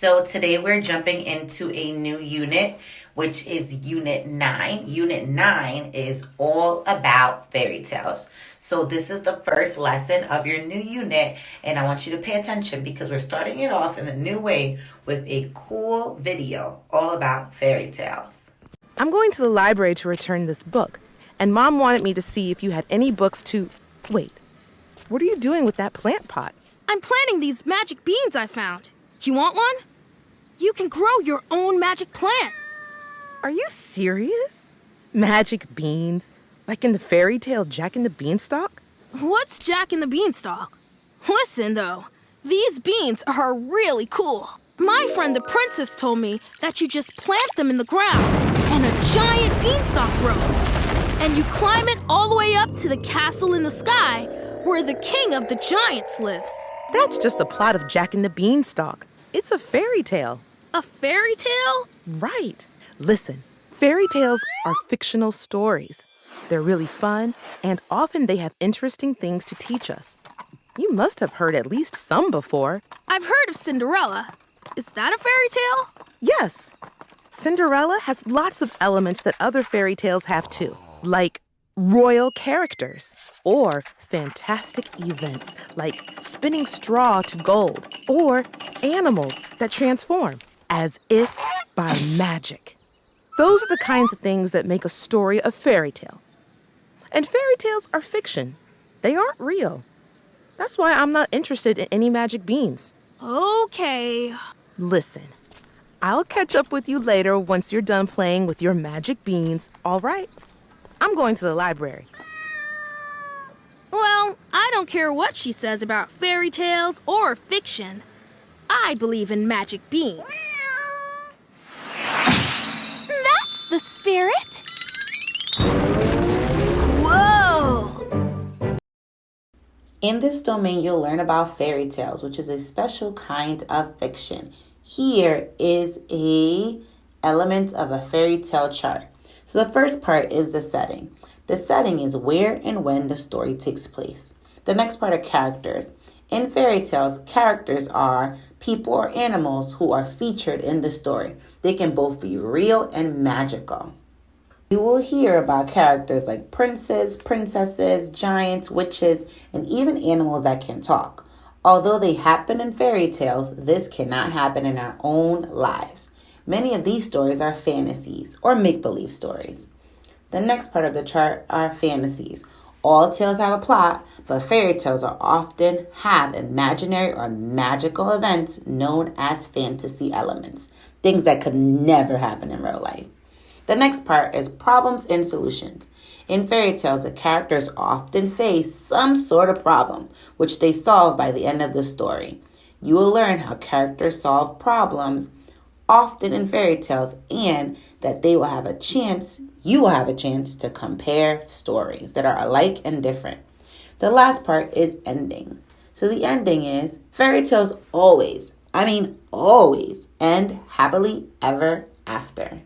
So today we're jumping into a new unit, which is Unit 9. Unit 9 is all about fairy tales. So this is the first lesson of your new unit, and I want you to pay attention because we're starting it off in a new way with a cool video all about fairy tales. I'm going to the library to return this book, and Mom wanted me to see if you had any books to... Wait, what are you doing with that plant pot? I'm planting these magic beans I found. You want one? You can grow your own magic plant. Are you serious? Magic beans? Like in the fairy tale Jack and the Beanstalk? What's Jack and the Beanstalk? Listen, though, these beans are really cool. My friend the princess told me that you just plant them in the ground and a giant beanstalk grows. And you climb it all the way up to the castle in the sky where the king of the giants lives. That's just the plot of Jack and the Beanstalk. It's a fairy tale. A fairy tale? Right. Listen, fairy tales are fictional stories. They're really fun, and often they have interesting things to teach us. You must have heard at least some before. I've heard of Cinderella. Is that a fairy tale? Yes. Cinderella has lots of elements that other fairy tales have too, like royal characters, or fantastic events like spinning straw to gold, or animals that transform as if by magic. Those are the kinds of things that make a story a fairy tale. And fairy tales are fiction. They aren't real. That's why I'm not interested in any magic beans. Okay. Listen, I'll catch up with you later once you're done playing with your magic beans, all right? I'm going to the library. Well, I don't care what she says about fairy tales or fiction. I believe in magic beans. That's the spirit. Whoa! In this domain, you'll learn about fairy tales, which is a special kind of fiction. Here is a element of a fairy tale chart. So the first part is the setting. The setting is where and when the story takes place. The next part are characters. In fairy tales, characters are people or animals who are featured in the story. They can both be real and magical. You will hear about characters like princes, princesses, giants, witches, and even animals that can talk. Although they happen in fairy tales, this cannot happen in our own lives. Many of these stories are fantasies or make-believe stories. The next part of the chart are fantasies. All tales have a plot, but fairy tales are often have imaginary or magical events known as fantasy elements, things that could never happen in real life. The next part is problems and solutions. In fairy tales, the characters often face some sort of problem, which they solve by the end of the story. You will learn how characters solve problems often in fairy tales, and that you will have a chance to compare stories that are alike and different. The last part is ending. So the ending is fairy tales always end happily ever after.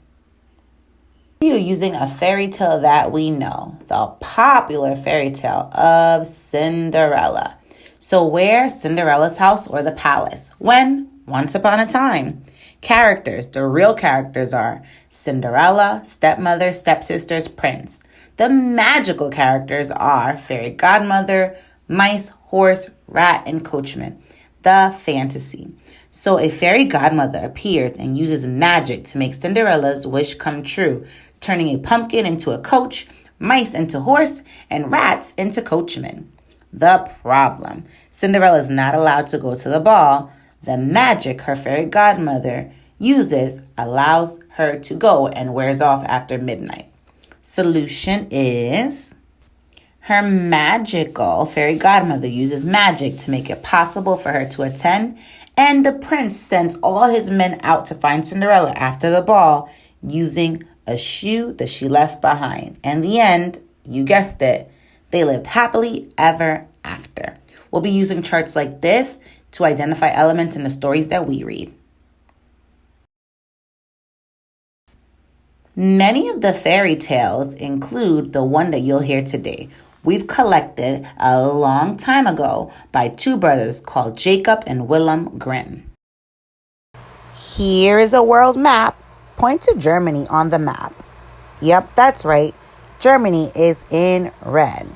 Using a fairy tale that we know, the popular fairy tale of Cinderella. So where? Cinderella's house or the palace? When? Once upon a time. Characters, the real characters are Cinderella, stepmother, stepsisters, prince. The magical characters are fairy godmother, mice, horse, rat, and coachman. The fantasy. So a fairy godmother appears and uses magic to make Cinderella's wish come true, turning a pumpkin into a coach, mice into horse, and rats into coachmen. The problem. Cinderella is not allowed to go to the ball. The magic her fairy godmother uses allows her to go and wears off after midnight. Solution is her magical fairy godmother uses magic to make it possible for her to attend, and the prince sends all his men out to find Cinderella after the ball using a shoe that she left behind. And the end, you guessed it, they lived happily ever after. We'll be using charts like this to identify elements in the stories that we read. Many of the fairy tales include the one that you'll hear today. We've collected a long time ago by two brothers called Jacob and Willem Grimm. Here is a world map. Point to Germany on the map. Yep, that's right. Germany is in red.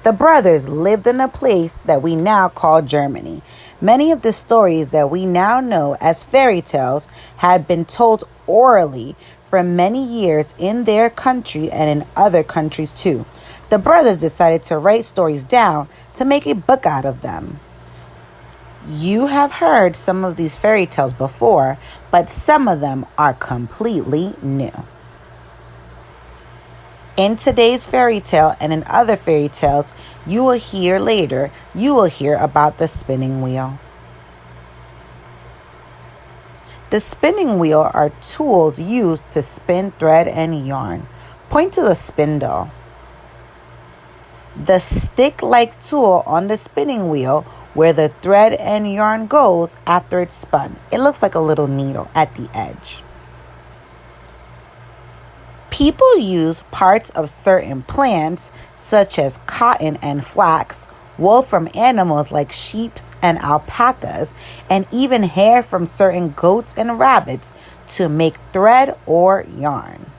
The brothers lived in a place that we now call Germany. Many of the stories that we now know as fairy tales had been told orally for many years in their country and in other countries too. The brothers decided to write stories down to make a book out of them. You have heard some of these fairy tales before, but some of them are completely new. In today's fairy tale and in other fairy tales you will hear about the spinning wheel. The spinning wheel are tools used to spin thread and yarn. Point to the spindle. The stick-like tool on the spinning wheel where the thread and yarn goes after it's spun. It looks like a little needle at the edge. People use parts of certain plants, such as cotton and flax, wool from animals like sheep and alpacas, and even hair from certain goats and rabbits to make thread or yarn.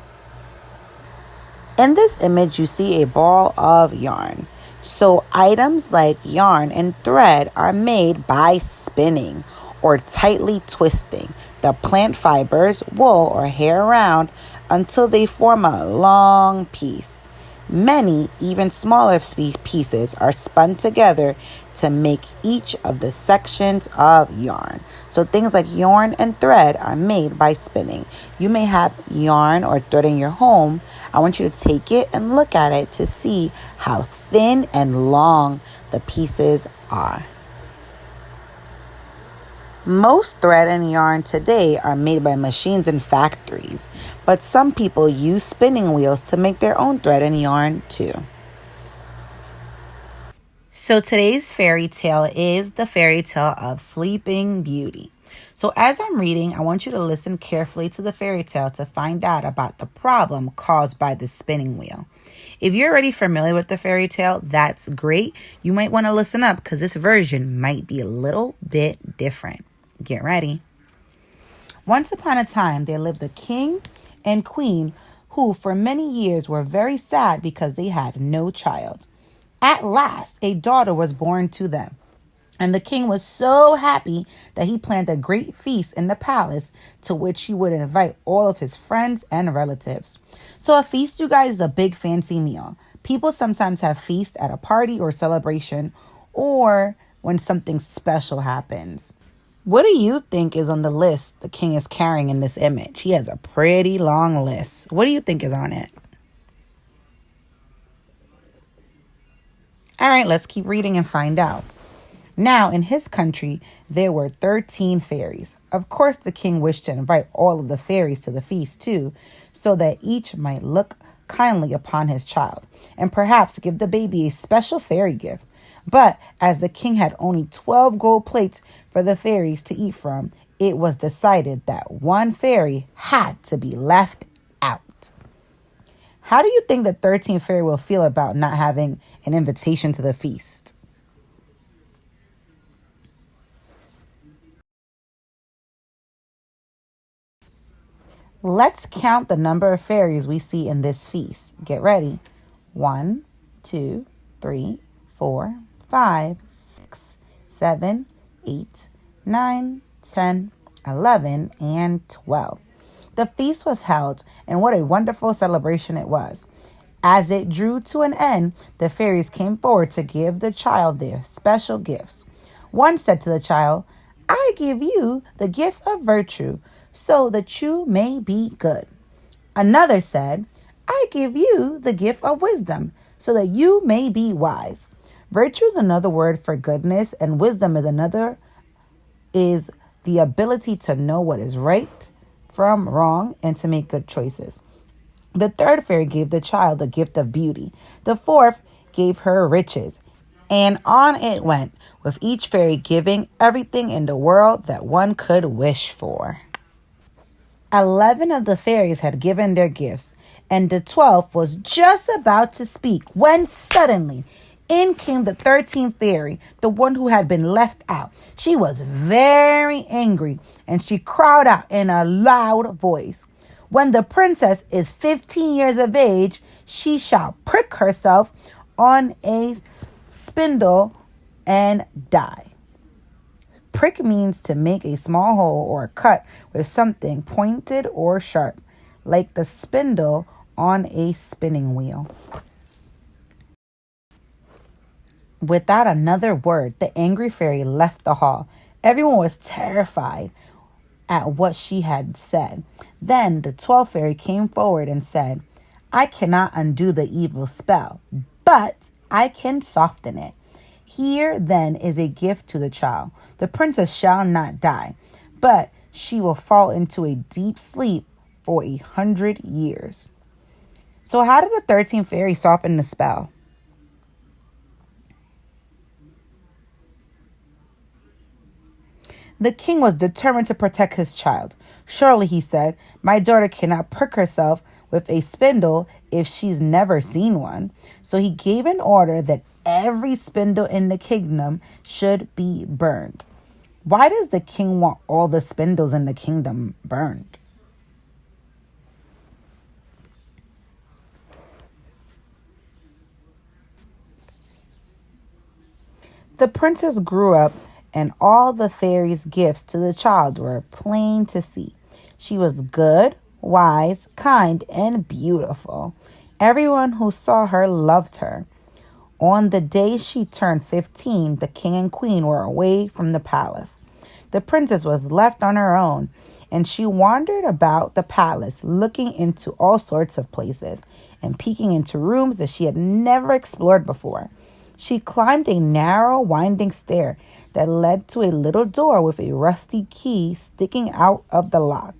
In this image, you see a ball of yarn. So items like yarn and thread are made by spinning or tightly twisting the plant fibers, wool, or hair around until they form a long piece. Many, even smaller pieces are spun together to make each of the sections of yarn. So things like yarn and thread are made by spinning. You may have yarn or thread in your home. I want you to take it and look at it to see how thin and long the pieces are. Most thread and yarn today are made by machines in factories, but some people use spinning wheels to make their own thread and yarn too. So today's fairy tale is the fairy tale of Sleeping Beauty. So as I'm reading, I want you to listen carefully to the fairy tale to find out about the problem caused by the spinning wheel. If you're already familiar with the fairy tale, that's great. You might want to listen up because this version might be a little bit different. Get ready. Once upon a time, there lived a king and queen who for many years were very sad because they had no child. At last, a daughter was born to them, and the king was so happy that he planned a great feast in the palace to which he would invite all of his friends and relatives. So a feast, you guys, is a big fancy meal. People sometimes have feasts at a party or celebration or when something special happens. What do you think is on the list the king is carrying in this image? He has a pretty long list. What do you think is on it? All right, let's keep reading and find out. Now, in his country, there were 13 fairies. Of course, the king wished to invite all of the fairies to the feast too, so that each might look kindly upon his child and perhaps give the baby a special fairy gift. But as the king had only 12 gold plates for the fairies to eat from, it was decided that one fairy had to be left out. How do you think the 13th fairy will feel about not having an invitation to the feast? Let's count the number of fairies we see in this feast. Get ready. 1, 2, 3, 4, 5, 6, 7, 8, 9, 10, 11, and 12. The feast was held, and what a wonderful celebration it was. As it drew to an end, the fairies came forward to give the child their special gifts. One said to the child, "I give you the gift of virtue, so that you may be good." Another said, "I give you the gift of wisdom, so that you may be wise." Virtue is another word for goodness, and wisdom is the ability to know what is right from wrong and to make good choices. The third fairy gave the child the gift of beauty. The fourth gave her riches. And on it went, with each fairy giving everything in the world that one could wish for. 11 of the fairies had given their gifts, and the 12th was just about to speak when suddenly In came the 13th fairy, the one who had been left out. She was very angry, and she cried out in a loud voice, "When the princess is 15 years of age, she shall prick herself on a spindle and die." Prick means to make a small hole or a cut with something pointed or sharp, like the spindle on a spinning wheel. Without another word, the angry fairy left the hall. Everyone was terrified at what she had said. Then the 12th fairy came forward and said, "I cannot undo the evil spell, but I can soften it. Here, then, is a gift to the child. The princess shall not die, but she will fall into a deep sleep for 100 years." So how did the 13th fairy soften the spell? The king was determined to protect his child. "Surely," he said, "my daughter cannot prick herself with a spindle if she's never seen one." So he gave an order that every spindle in the kingdom should be burned. Why does the king want all the spindles in the kingdom burned? The princess grew up, and all the fairies' gifts to the child were plain to see. She was good, wise, kind, and beautiful. Everyone who saw her loved her. On the day she turned 15, the king and queen were away from the palace. The princess was left on her own, and she wandered about the palace, looking into all sorts of places and peeking into rooms that she had never explored before. She climbed a narrow, winding stair that led to a little door with a rusty key sticking out of the lock.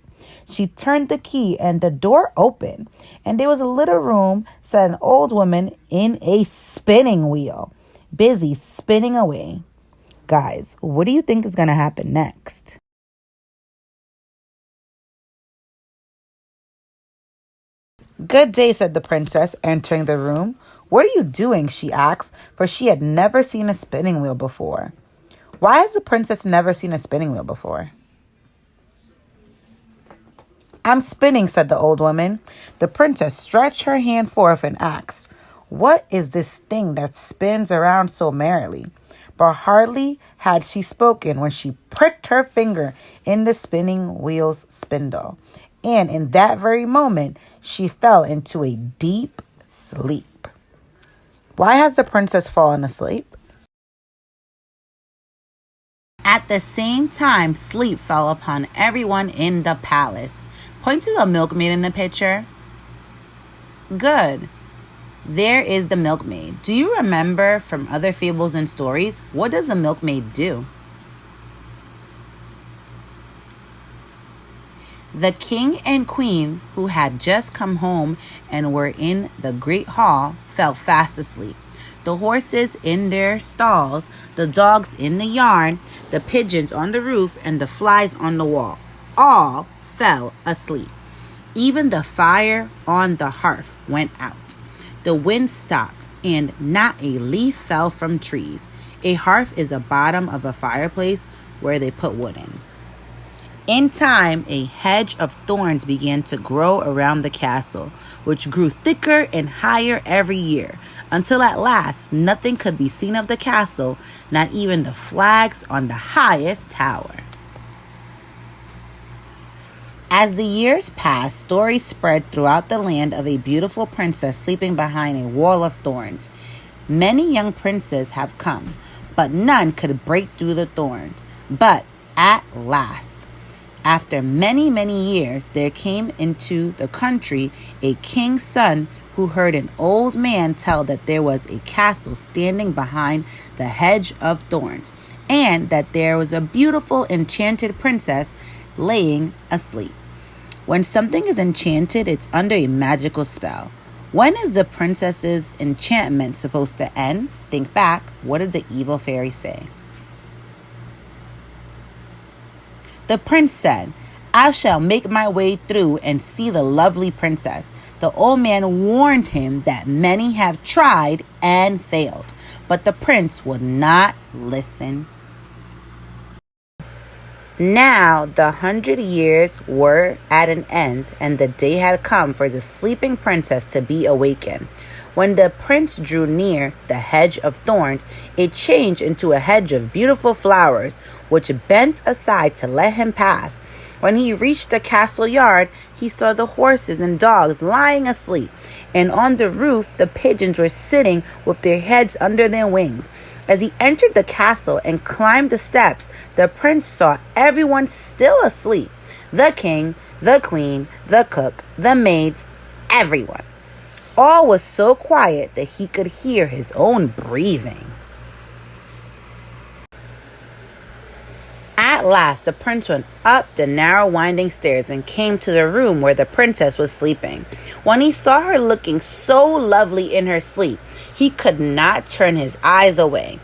She turned the key and the door opened, and there was a little room, said an old woman in a spinning wheel, busy spinning away. Guys, what do you think is going to happen next? "Good day," said the princess, entering the room. "What are you doing?" she asked, for she had never seen a spinning wheel before. Why has the princess never seen a spinning wheel before? "I'm spinning," said the old woman. The princess stretched her hand forth and asked, "What is this thing that spins around so merrily?" But hardly had she spoken when she pricked her finger in the spinning wheel's spindle. And in that very moment, she fell into a deep sleep. Why has the princess fallen asleep? At the same time, sleep fell upon everyone in the palace. Point to the milkmaid in the picture. Good. There is the milkmaid. Do you remember from other fables and stories? What does the milkmaid do? The king and queen, who had just come home and were in the great hall, fell fast asleep. The horses in their stalls, the dogs in the yard, the pigeons on the roof, and the flies on the wall all fell asleep. Even the fire on the hearth went out. The wind stopped, and not a leaf fell from trees. A hearth is the bottom of a fireplace where they put wood in. In time, a hedge of thorns began to grow around the castle, which grew thicker and higher every year, until at last nothing could be seen of the castle, not even the flags on the highest tower. As the years passed, stories spread throughout the land of a beautiful princess sleeping behind a wall of thorns. Many young princes have come, but none could break through the thorns. But at last, after many, many years, there came into the country a king's son who heard an old man tell that there was a castle standing behind the hedge of thorns, and that there was a beautiful enchanted princess laying asleep. When something is enchanted, it's under a magical spell. When is the princess's enchantment supposed to end? Think back. What did the evil fairy say? The prince said, "I shall make my way through and see the lovely princess." The old man warned him that many have tried and failed, but the prince would not listen. Now the 100 years were at an end, and the day had come for the sleeping princess to be awakened. When the prince drew near the hedge of thorns, it changed into a hedge of beautiful flowers, which bent aside to let him pass. When he reached the castle yard, he saw the horses and dogs lying asleep, and on the roof the pigeons were sitting with their heads under their wings. As he entered the castle and climbed the steps, the prince saw everyone still asleep. The king, the queen, the cook, the maids, everyone. All was so quiet that he could hear his own breathing. At last, the prince went up the narrow winding stairs and came to the room where the princess was sleeping. When he saw her looking so lovely in her sleep, he could not turn his eyes away.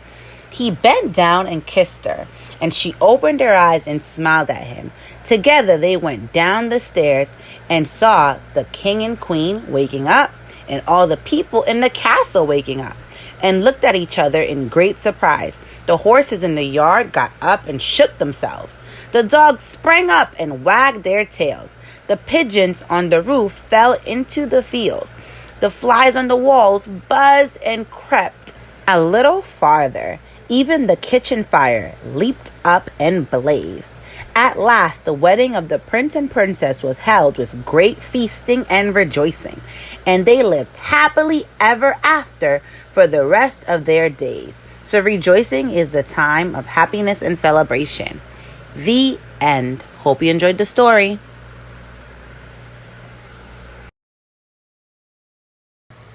He bent down and kissed her, and she opened her eyes and smiled at him. Together they went down the stairs and saw the king and queen waking up and all the people in the castle waking up, and looked at each other in great surprise. The horses in the yard got up and shook themselves. The dogs sprang up and wagged their tails. The pigeons on the roof fell into the fields. The flies on the walls buzzed and crept a little farther. Even the kitchen fire leaped up and blazed. At last, the wedding of the prince and princess was held with great feasting and rejoicing, and they lived happily ever after for the rest of their days. So rejoicing is the time of happiness and celebration. The end. Hope you enjoyed the story.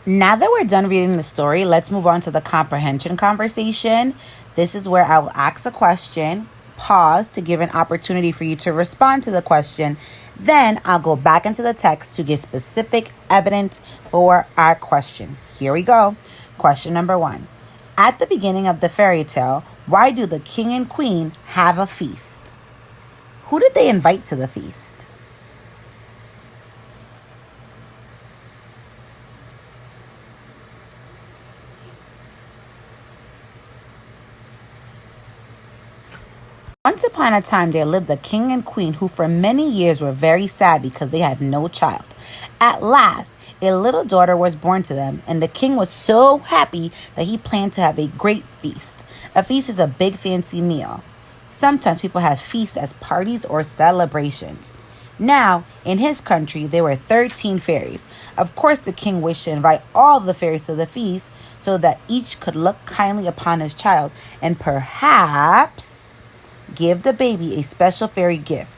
Now that we're done reading the story, let's move on to the comprehension conversation. This is where I will ask a question, pause to give an opportunity for you to respond to the question. Then I'll go back into the text to give specific evidence for our question. Here we go. Question number 1. At the beginning of the fairy tale, why do the king and queen have a feast? Who did they invite to the feast? Once upon a time, there lived a king and queen who for many years were very sad because they had no child. At last, a little daughter was born to them, and the king was so happy that he planned to have a great feast. A feast is a big fancy meal. Sometimes people have feasts as parties or celebrations. Now, in his country, there were 13 fairies. Of course, the king wished to invite all the fairies to the feast so that each could look kindly upon his child and perhaps give the baby a special fairy gift.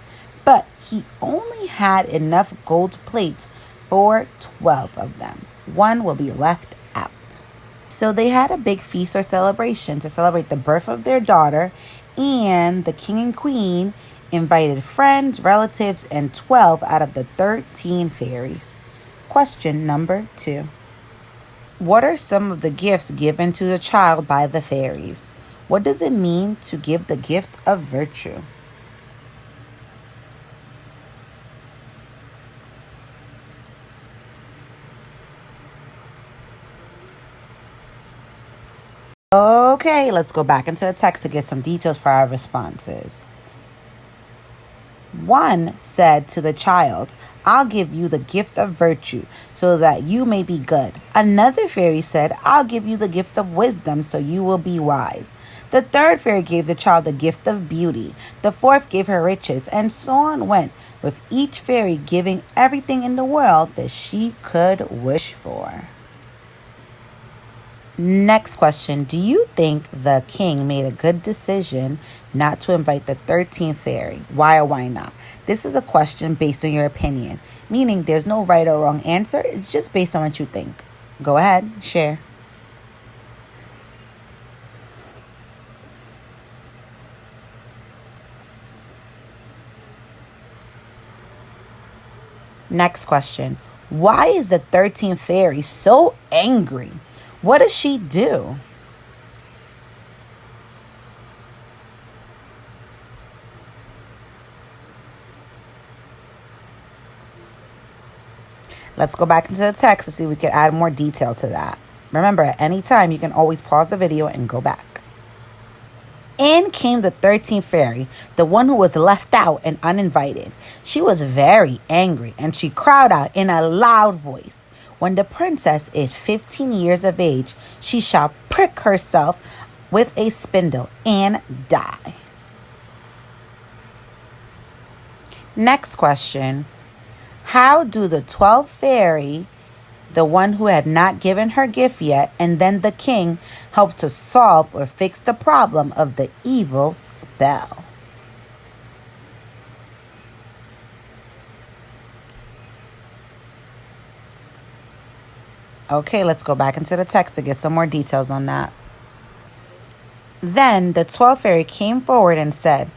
But he only had enough gold plates for 12 of them. One will be left out. So they had a big feast or celebration to celebrate the birth of their daughter, and the king and queen invited friends, relatives, and 12 out of the 13 fairies. Question number 2. What are some of the gifts given to the child by the fairies? What does it mean to give the gift of virtue? Okay, let's go back into the text to get some details for our responses. 1 said to the child, I'll give you the gift of virtue so that you may be good. Another fairy said, I'll give you the gift of wisdom so you will be wise. The third fairy gave the child the gift of beauty. The fourth gave her riches, and so on went, with each fairy giving everything in the world that she could wish for. Next question. Do you think the king made a good decision not to invite the 13th fairy? Why or why not? This is a question based on your opinion, meaning there's no right or wrong answer. It's just based on what you think. Go ahead, share. Next question. Why is the 13th fairy so angry? What does she do? Let's go back into the text to see if we can add more detail to that. Remember, at any time, you can always pause the video and go back. In came the 13th fairy, the one who was left out and uninvited. She was very angry, and she cried out in a loud voice, "When the princess is 15 years of age, she shall prick herself with a spindle and die." Next question. How do the 12th fairy, the one who had not given her gift yet, and then the king, help to solve or fix the problem of the evil spell? Okay, let's go back into the text to get some more details on that. Then the 12th fairy came forward and said,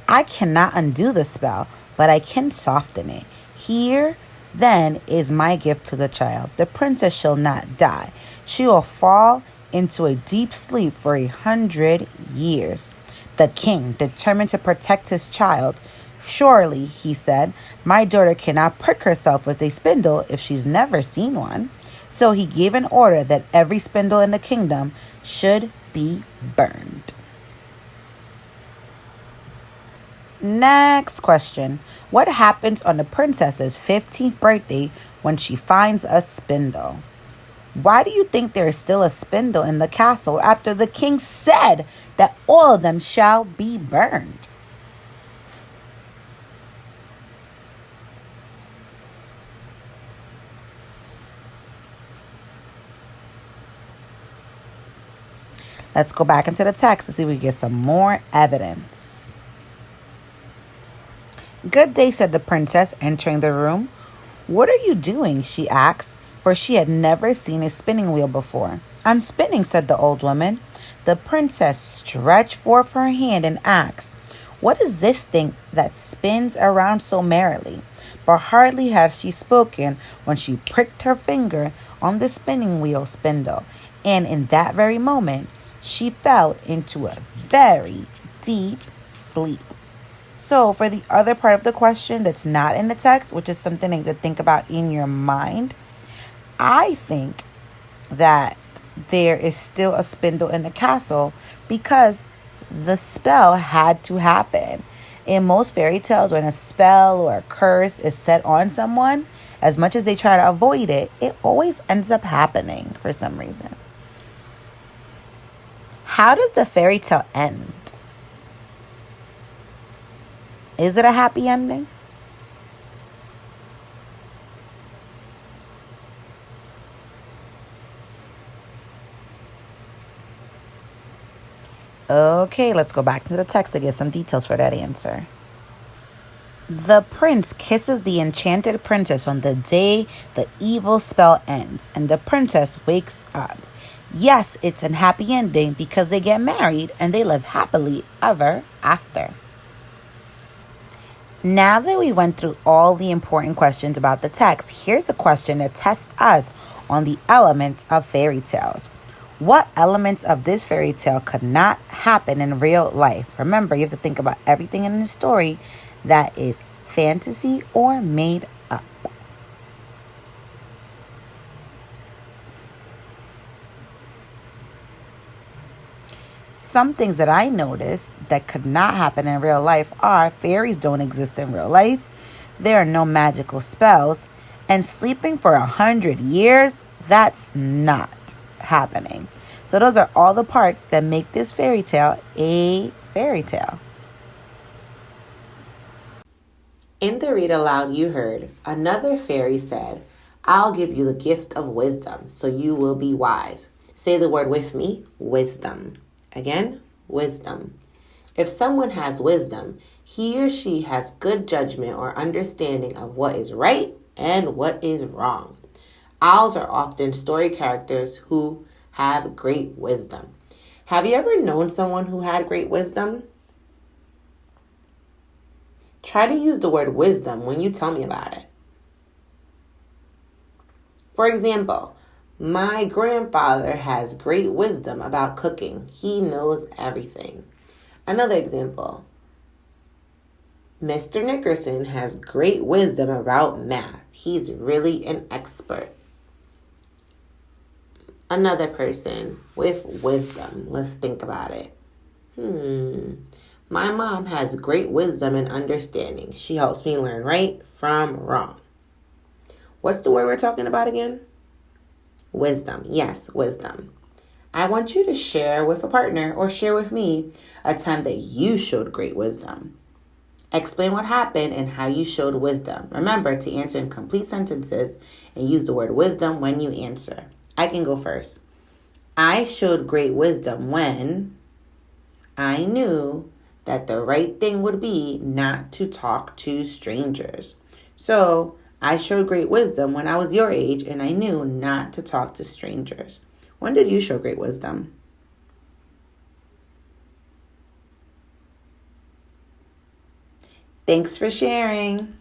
"I cannot undo the spell, but I can soften it. Here, then, is my gift to the child. The princess shall not die. She will fall into a deep sleep for 100 years." The king, determined to protect his child, "Surely," he said, "my daughter cannot prick herself with a spindle if she's never seen one." So he gave an order that every spindle in the kingdom should be burned. Next question. What happens on the princess's 15th birthday when she finds a spindle? Why do you think there is still a spindle in the castle after the king said that all of them shall be burned? Let's go back into the text to see if we get some more evidence. "Good day," said the princess, entering the room. "What are you doing?" she asked, for she had never seen a spinning wheel before. "I'm spinning," said the old woman. The princess stretched forth her hand and asked, "What is this thing that spins around so merrily?" But hardly had she spoken when she pricked her finger on the spinning wheel spindle, and in that very moment, she fell into a very deep sleep. So for the other part of the question that's not in the text, which is something to think about in your mind, I think that there is still a spindle in the castle because the spell had to happen. In most fairy tales, when a spell or a curse is set on someone, as much as they try to avoid it, it always ends up happening for some reason. How does the fairy tale end? Is it a happy ending? Okay, let's go back to the text to get some details for that answer. The prince kisses the enchanted princess on the day the evil spell ends, and the princess wakes up. Yes, it's a happy ending because they get married and they live happily ever after. Now that we went through all the important questions about the text, here's a question that tests us on the elements of fairy tales. What elements of this fairy tale could not happen in real life? Remember, you have to think about everything in the story that is fantasy or made up. Some things that I noticed that could not happen in real life are fairies don't exist in real life, there are no magical spells, and sleeping for 100 years, that's not happening. So those are all the parts that make this fairy tale a fairy tale. In the read aloud you heard, another fairy said, "I'll give you the gift of wisdom, so you will be wise." Say the word with me, wisdom. Again, wisdom. If someone has wisdom, he or she has good judgment or understanding of what is right and what is wrong. Owls are often story characters who have great wisdom. Have you ever known someone who had great wisdom? Try to use the word wisdom when you tell me about it. For example, my grandfather has great wisdom about cooking. He knows everything. Another example, Mr. Nickerson has great wisdom about math. He's really an expert. Another person with wisdom. Let's think about it. My mom has great wisdom and understanding. She helps me learn right from wrong. What's the word we're talking about again? Wisdom. Yes, wisdom. I want you to share with a partner or share with me a time that you showed great wisdom. Explain what happened and how you showed wisdom. Remember to answer in complete sentences and use the word wisdom when you answer. I can go first. I showed great wisdom when I knew that the right thing would be not to talk to strangers. So I showed great wisdom when I was your age and I knew not to talk to strangers. When did you show great wisdom? Thanks for sharing.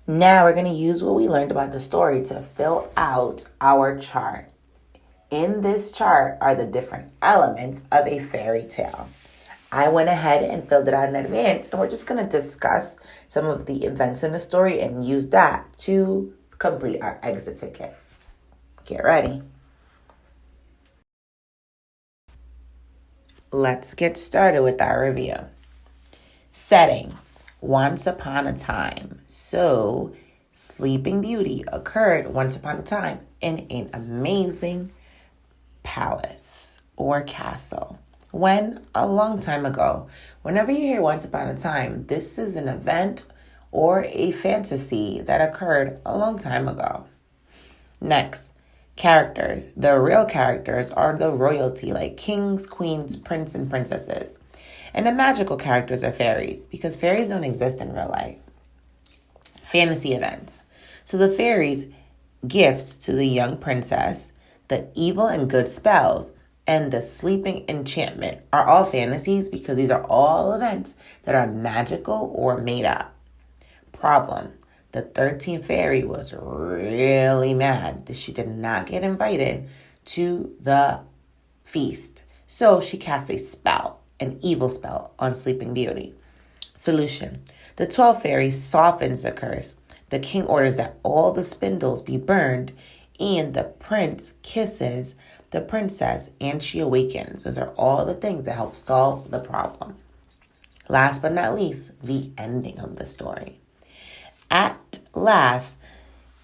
Now we're going to use what we learned about the story to fill out our chart. In this chart are the different elements of a fairy tale. I went ahead and filled it out in advance, and we're just going to discuss some of the events in the story and use that to complete our exit ticket. Get ready. Let's get started with our review. Setting. Once upon a time. So, Sleeping Beauty occurred once upon a time in an amazing palace or castle. When? A long time ago. Whenever you hear once upon a time, this is an event or a fantasy that occurred a long time ago. Next, characters. The real characters are the royalty, like kings, queens, prince, and princesses. And the magical characters are fairies, because fairies don't exist in real life. Fantasy events. So the fairies' gifts to the young princess, the evil and good spells, and the sleeping enchantment are all fantasies because these are all events that are magical or made up. Problem. The 13th fairy was really mad that she did not get invited to the feast. So she cast a spell, an evil spell, on Sleeping Beauty. Solution. The 12th fairy softens the curse. The king orders that all the spindles be burned, and the prince kisses the princess, and she awakens. Those are all the things that help solve the problem. Last but not least, the ending of the story. At last,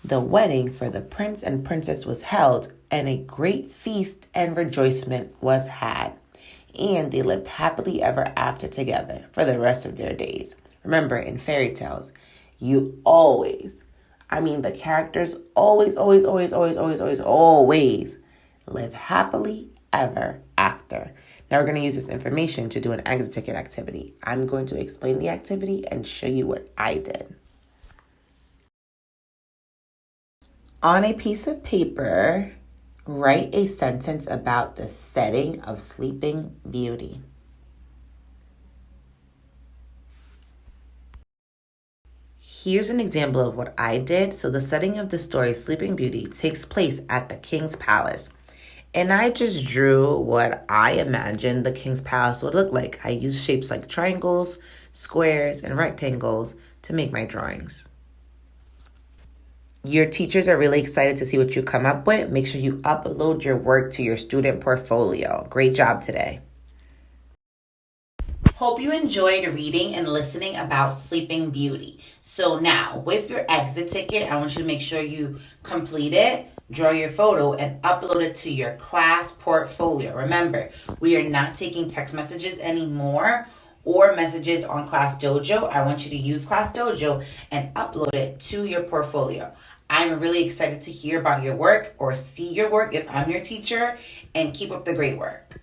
the wedding for the prince and princess was held, and a great feast and rejoicement was had. And they lived happily ever after together for the rest of their days. Remember, in fairy tales, you always, the characters always live happily ever after. Now we're going to use this information to do an exit ticket activity. I'm going to explain the activity and show you what I did. On a piece of paper, write a sentence about the setting of Sleeping Beauty. Here's an example of what I did. So the setting of the story, Sleeping Beauty, takes place at the king's palace. And I just drew what I imagined the king's palace would look like. I used shapes like triangles, squares, and rectangles to make my drawings. Your teachers are really excited to see what you come up with. Make sure you upload your work to your student portfolio. Great job today. Hope you enjoyed reading and listening about Sleeping Beauty. So now, with your exit ticket, I want you to make sure you complete it, draw your photo, and upload it to your class portfolio. Remember, we are not taking text messages anymore or messages on Class Dojo. I want you to use Class Dojo and upload it to your portfolio. I'm really excited to hear about your work or see your work if I'm your teacher, and keep up the great work.